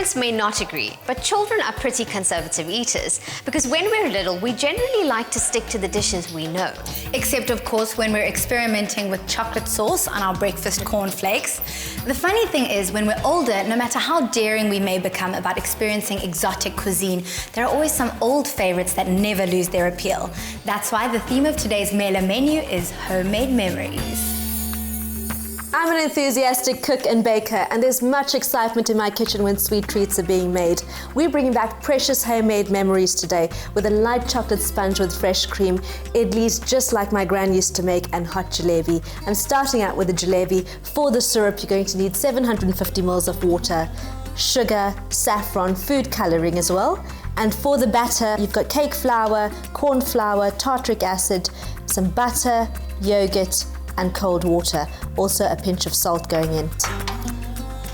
Parents may not agree, but children are pretty conservative eaters because when we're little, we generally like to stick to the dishes we know. Except, of course, when we're experimenting with chocolate sauce on our breakfast cornflakes. The funny thing is, when we're older, no matter how daring we may become about experiencing exotic cuisine, there are always some old favorites that never lose their appeal. That's why the theme of today's Mela menu is homemade memories. I'm an enthusiastic cook and baker, and there's much excitement in my kitchen when sweet treats are being made. We're bringing back precious homemade memories today with a light chocolate sponge with fresh cream, idlis just like my gran used to make, and hot jalebi. I'm starting out with the jalebi. For the syrup, you're going to need 750 ml of water, sugar, saffron, food coloring as well. And for the batter, you've got cake flour, corn flour, tartaric acid, some butter, yogurt, and cold water. Also a pinch of salt going in.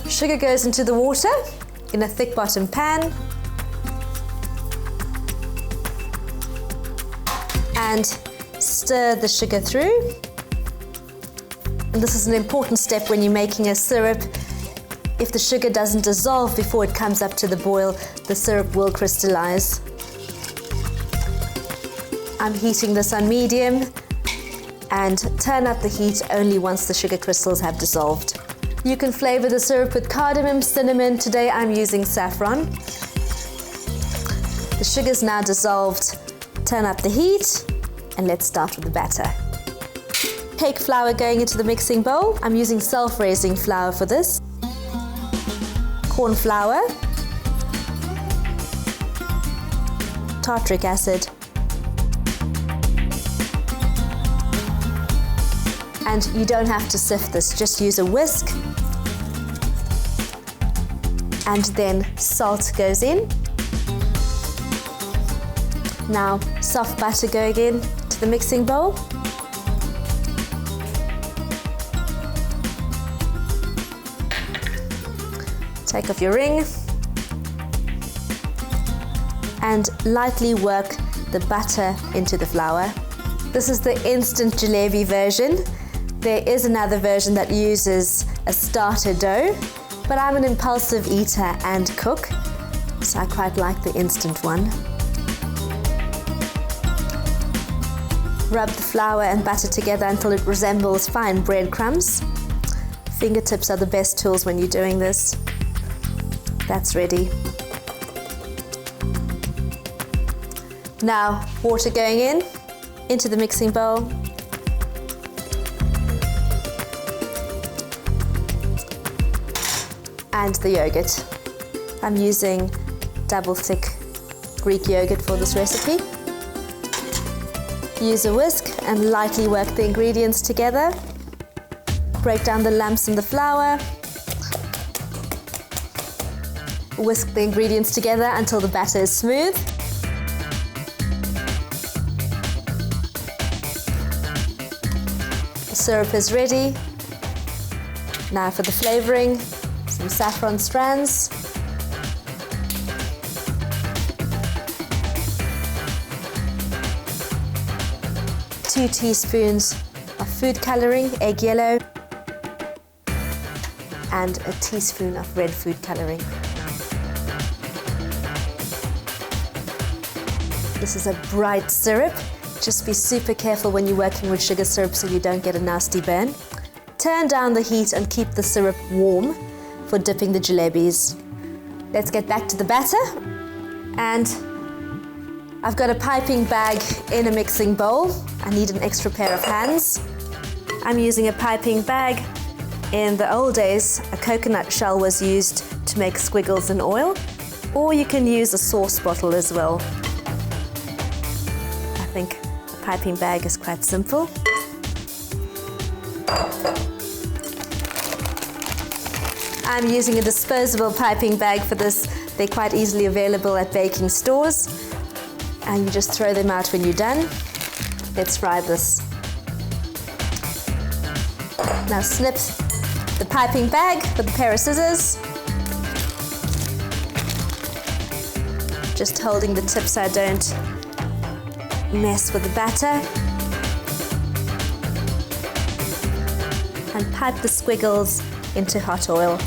Sugar goes into the water in a thick bottom pan. And stir the sugar through. And this is an important step when you're making a syrup. If the sugar doesn't dissolve before it comes up to the boil, the syrup will crystallize. I'm heating this on medium, and turn up the heat only once the sugar crystals have dissolved. You can flavor the syrup with cardamom, cinnamon. Today I'm using saffron. The sugar's now dissolved. Turn up the heat, and let's start with the batter. Cake flour going into the mixing bowl. I'm using self-raising flour for this. Corn flour, tartaric acid, and you don't have to sift this, just use a whisk. And then salt goes in. Now soft butter going in to the mixing bowl. Take off your ring and lightly work the butter into the flour. This is the instant jalebi version. There is another version that uses a starter dough, but I'm an impulsive eater and cook, so I quite like the instant one. Rub the flour and butter together until it resembles fine breadcrumbs. Fingertips are the best tools when you're doing this. That's ready. Now, water going in, into the mixing bowl. And the yogurt. I'm using double thick Greek yogurt for this recipe. Use a whisk and lightly work the ingredients together. Break down the lumps in the flour. Whisk the ingredients together until the batter is smooth. The syrup is ready. Now for the flavoring. Some saffron strands, two teaspoons of food coloring, egg yellow, and a teaspoon of red food coloring. This is a bright syrup. Just be super careful when you're working with sugar syrup so you don't get a nasty burn. Turn down the heat and keep the syrup warm for dipping the jalebis. Let's get back to the batter. And I've got a piping bag in a mixing bowl. I need an extra pair of hands. I'm using a piping bag. In the old days, a coconut shell was used to make squiggles in oil, or you can use a sauce bottle as well. I think a piping bag is quite simple. I'm using a disposable piping bag for this. They're quite easily available at baking stores. And you just throw them out when you're done. Let's fry this. Now snip the piping bag with a pair of scissors. Just holding the tip so I don't mess with the batter. And pipe the squiggles into hot oil.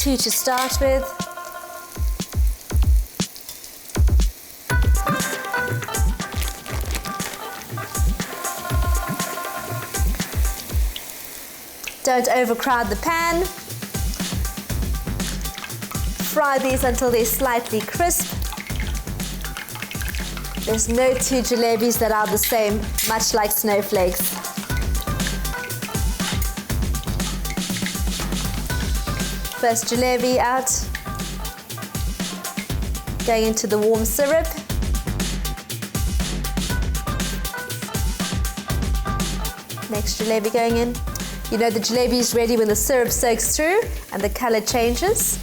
2 to start with. Don't overcrowd the pan. Fry these until they're slightly crisp. There's no two jalebis that are the same, much like snowflakes. First jalebi out. Going into the warm syrup. Next jalebi going in. You know the jalebi is ready when the syrup soaks through and the color changes.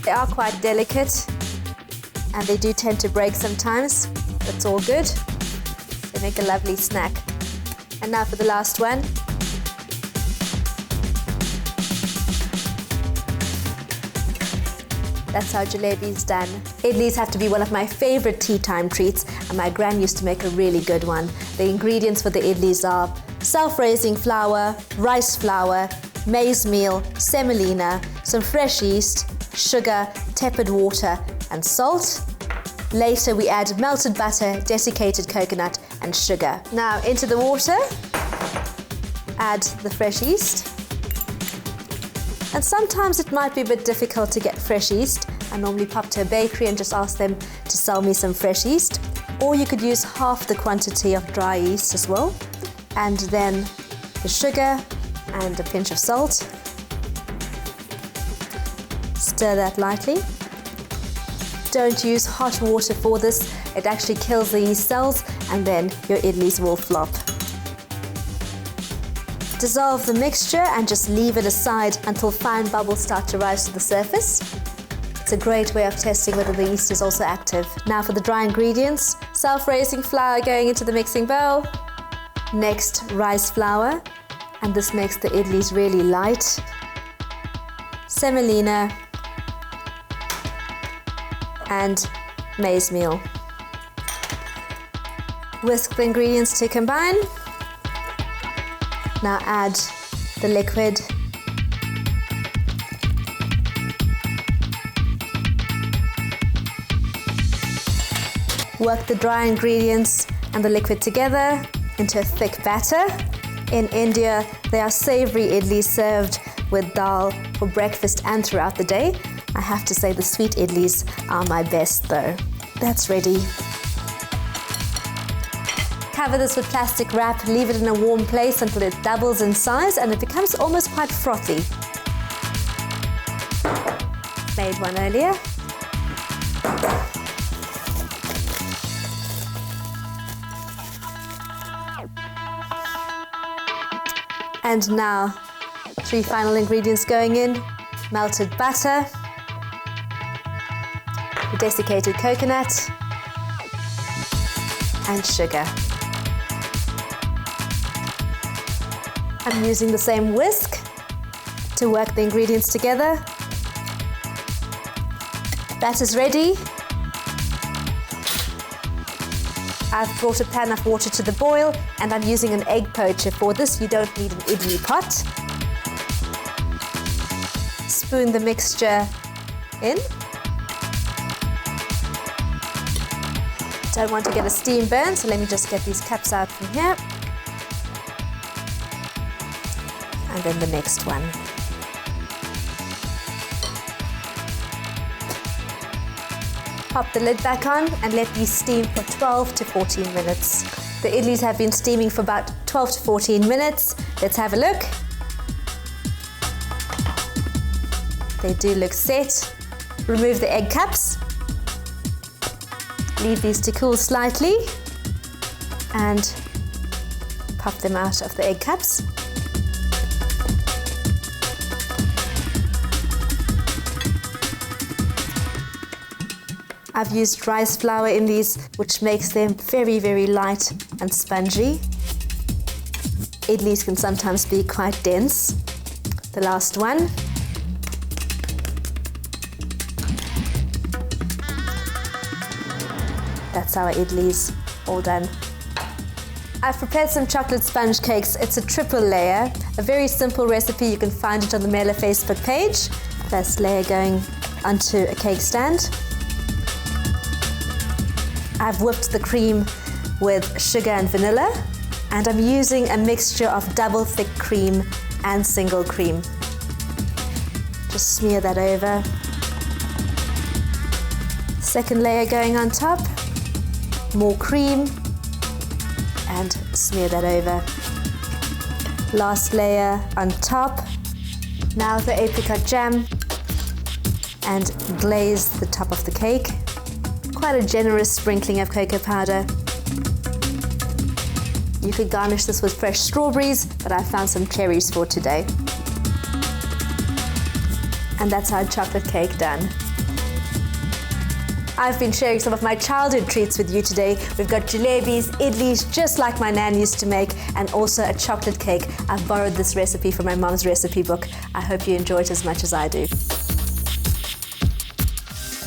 They are quite delicate and they do tend to break sometimes. That's all good. They make a lovely snack. And now for the last one. That's how jalebi is done. Idlis have to be one of my favorite tea time treats, and my gran used to make a really good one. The ingredients for the idlis are self-raising flour, rice flour, maize meal, semolina, some fresh yeast, sugar, tepid water, and salt. Later we add melted butter, desiccated coconut, and sugar. Now into the water, add the fresh yeast. And sometimes it might be a bit difficult to get fresh yeast. I normally pop to a bakery and just ask them to sell me some fresh yeast. Or you could use half the quantity of dry yeast as well. And then the sugar and a pinch of salt. Stir that lightly. Don't use hot water for this. It actually kills the yeast cells and then your idlis will flop. Dissolve the mixture and just leave it aside until fine bubbles start to rise to the surface. It's a great way of testing whether the yeast is also active. Now for the dry ingredients, self-raising flour going into the mixing bowl. Next, rice flour, and this makes the idlis really light. Semolina and maize meal. Whisk the ingredients to combine. Now add the liquid. Work the dry ingredients and the liquid together into a thick batter. In India, they are savory idlis served with dal for breakfast and throughout the day. I have to say the sweet idlis are my best though. That's ready. Cover this with plastic wrap, leave it in a warm place until it doubles in size and it becomes almost quite frothy. Made one earlier. And now, 3 final ingredients going in. Melted butter, desiccated coconut, and sugar. I'm using the same whisk to work the ingredients together. Batter's ready. I've brought a pan of water to the boil and I'm using an egg poacher for this. You don't need an idli pot. Spoon the mixture in. Don't want to get a steam burn, so let me just get these cups out from here. And then the next one. Pop the lid back on and let these steam for 12 to 14 minutes. The idlis have been steaming for about 12 to 14 minutes. Let's have a look. They do look set. Remove the egg cups. Leave these to cool slightly and pop them out of the egg cups. I've used rice flour in these, which makes them very, very light and spongy. Idlis can sometimes be quite dense. The last one. That's our idlis, all done. I've prepared some chocolate sponge cakes. It's a triple layer, a very simple recipe. You can find it on the Mela Facebook page. First layer going onto a cake stand. I've whipped the cream with sugar and vanilla, and I'm using a mixture of double thick cream and single cream. Just smear that over. Second layer going on top, more cream, and smear that over. Last layer on top. Now the apricot jam, and glaze the top of the cake. Quite a generous sprinkling of cocoa powder. You could garnish this with fresh strawberries, but I found some cherries for today. And that's our chocolate cake done. I've been sharing some of my childhood treats with you today. We've got jalebis, idlis, just like my nan used to make, and also a chocolate cake. I've borrowed this recipe from my mom's recipe book. I hope you enjoy it as much as I do.